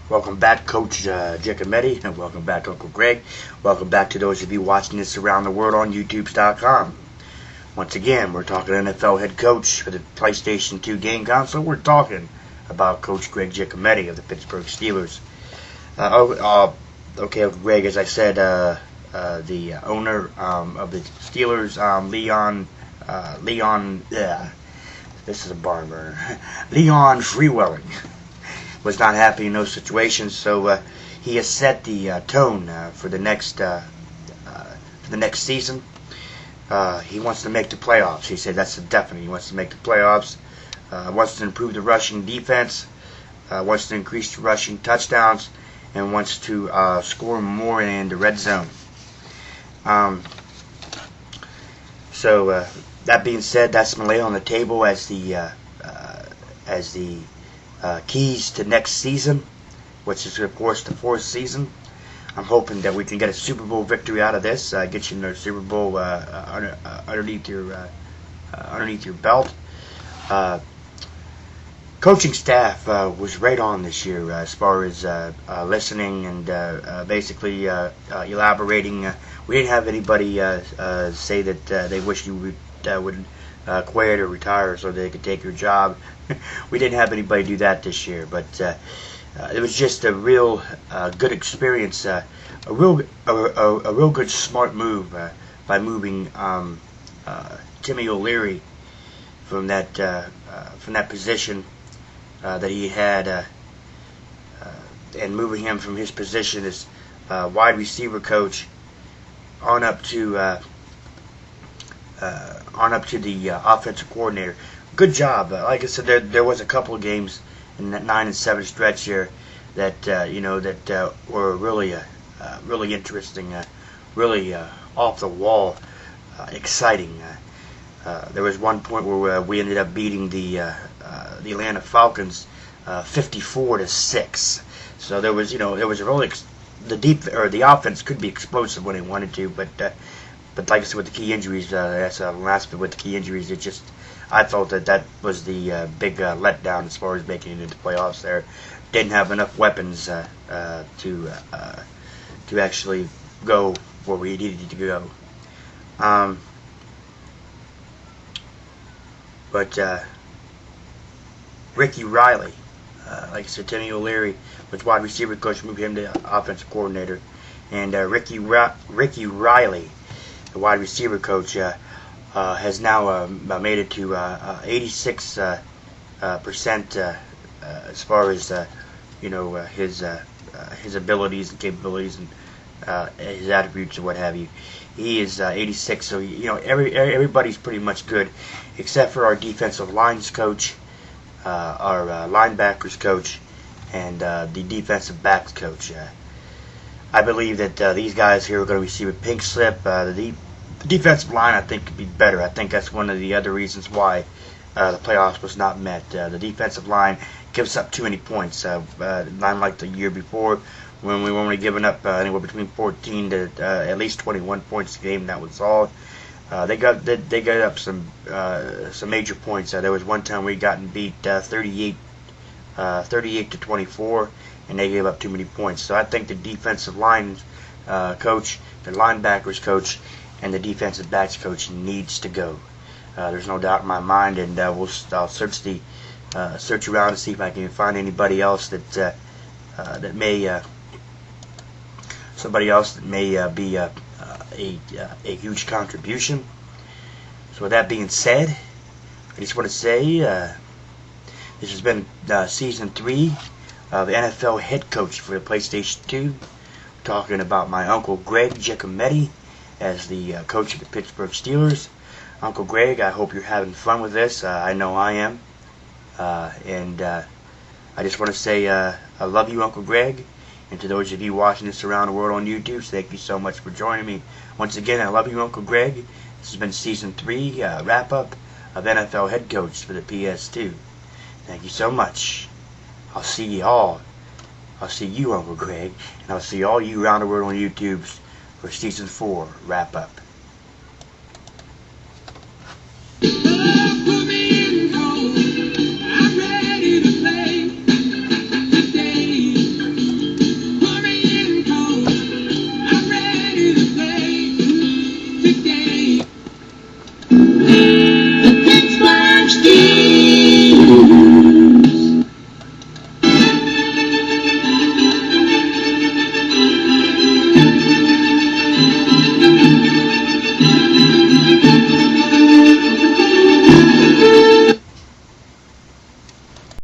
Welcome back, Coach Giacometti, and welcome back, Uncle Greg. Welcome back to those of you watching this around the world on YouTube.com. Once again, we're talking NFL head coach for the PlayStation 2 game console. We're talking about Coach Greg Giacometti of the Pittsburgh Steelers. Okay, Greg, as I said, the owner of the Steelers, this is a barn burner, Leon Freewelling, was not happy in those situations, so he has set the tone for the next season. He wants to make the playoffs. He said that's a definite. He wants to make the playoffs. Wants to improve the rushing defense. Wants to increase the rushing touchdowns, and wants to score more in the red zone. So that being said, that's going to lay on the table as the keys to next season, which is of course the fourth season. I'm hoping that we can get a Super Bowl victory out of this, get you in the Super Bowl underneath your belt. Coaching staff was right on this year as far as listening and basically elaborating. We didn't have anybody say that they wish you would quit or retire so they could take your job. We didn't have anybody do that this year, but it was just a real good experience, a real good smart move by moving Timmy O'Leary from that position that he had, and moving him from his position as wide receiver coach on up to the offensive coordinator. Good job. Like I said, there was a couple of games in that 9-7 stretch here that were really interesting, really off the wall, exciting. There was one point where we ended up beating the Atlanta Falcons 54-6. So there was a really the offense could be explosive when they wanted to, but like I said, with the key injuries, that's last bit with the key injuries, I thought that was the big letdown as far as making it into playoffs. There didn't have enough weapons to actually go where we needed to go. But Ricky Riley, like I said, Timmy O'Leary was wide receiver coach, moved him to offensive coordinator, and Ricky Riley, the wide receiver coach, has now made it to 86% as far as his abilities and capabilities and his attributes and what have you. He is 86, so everybody's pretty much good, except for our defensive lines coach, our linebackers coach, and the defensive backs coach. I believe that these guys here are going to receive a pink slip. The defensive line, I think, could be better. I think that's one of the other reasons why the playoffs was not met. The defensive line gives up too many points, not like the year before when we were only giving up anywhere between 14 to at least 21 points a game. That was all. They got up some major points. There was one time we gotten beat 38 to 24, and they gave up too many points. So I think the defensive line coach, the linebackers coach, and the defensive backs coach needs to go. There's no doubt in my mind, and I'll search around to see if I can find anybody else that may be a huge contribution. So with that being said, I just want to say this has been season 3 of NFL head coach for the PlayStation 2. Talking about my Uncle Greg Giacometti as the coach of the Pittsburgh Steelers. Uncle Greg, I hope you're having fun with this. I know I am. And I just want to say I love you, Uncle Greg. And to those of you watching this around the world on YouTube, thank you so much for joining me. Once again, I love you, Uncle Greg. This has been Season 3 wrap-up of NFL head coach for the PS2. Thank you so much. I'll see you, Uncle Greg, and I'll see all you around the world on YouTube for Season 4 wrap-up.